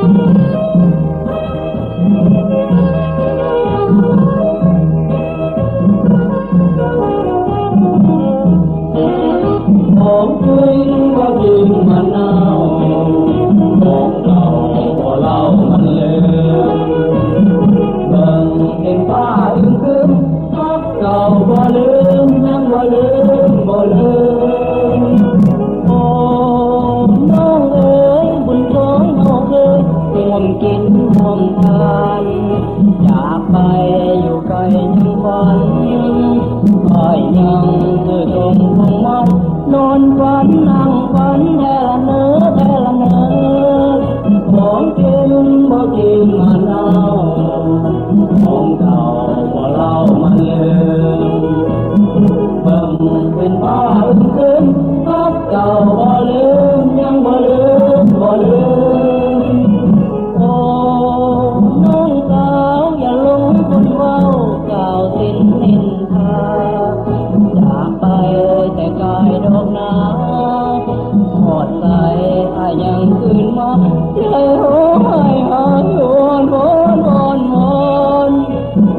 ของจริงก็จริงมันเน่าของเก่าก็เล่ามันเลือนเบิ่งเห็นป้าอึ้งครึ้มพักเก่าบ่ลืมยังบ่ลืมบ่ลืมโอ้น้องเอ๋ยบุญของน้องเอ๋ยร่วมกินร่วมทานจากไปอยู่ไกลยังฝันคอยยังคือตรงคงมันนอนฝันนั่งฝันแท้ละเนื้อแท้ละเนื้อของจริงบ่จริงมันเอาของเก่าบ่เล่ามันลืมเบิ่งเป็นผ้าอึ้งครึ้มพักเก่าบ่ลืมยังบ่ลืมบ่ลืมโอ้น้องสาวอย่าหลงคนเว้ากล่าวสิ้นนินทาจากไปแต่กายดอกนาหอดใจอายังคืนมาใจโหยหายหวนวนวนวน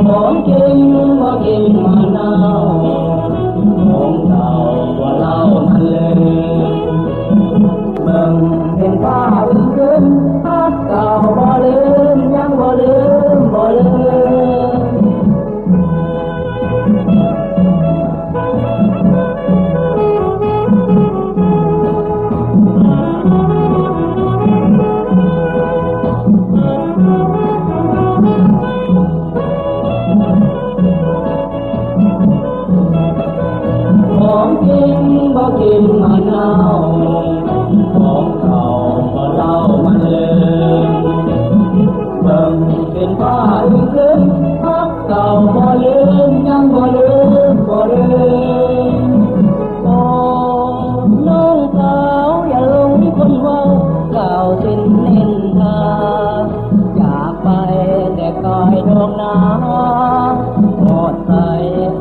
ของจริงว่าจริงมันเอาของเก่าว่าเล่ามันเลยเบิ่งเห็นผ้าอึ้งครึ้มพักเก่าบ่ลืมยังบ่ลืมบ่ลืมของจริงบ่จริงมันเอาของเก่าก็เล่ามันลืมเบิ่งเป็นผ้าอึ้งครึ้มพักเก่าบ่ลืมยังบ่ลืมบ่ลืมโอ้น้องสาวอย่าหลงคนเว้ากล่าวสิ้นนินทาจากไปแต่กายดอกนาหอดใจ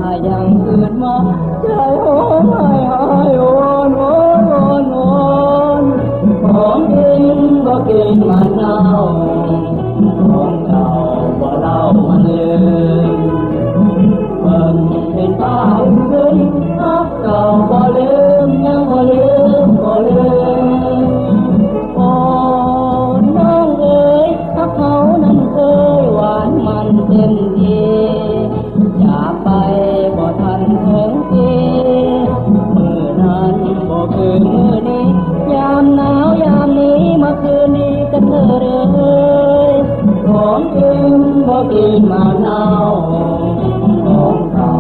อายังคืนมาใจโหยหายวนวนวนวนของจริงก็จริงมันเอาของเก่าบ่เล่ามันลืมเบิ่งเห็นผ้าอึ้งครึ้มพักเก่าบ่ลืมยังบ่ลืมบ่ลืมโอ้น้องเอ๋ยถ้าเขานั้นเคยหวานมันเต็มทีจากไปบ่ทันถึงปีมื้อนั้นบ่คือมื้อนี้ยามหนาวยามนี้มาคืนนี้กันเธอเด้อของจริงบ่จริงมันเอาของเก่า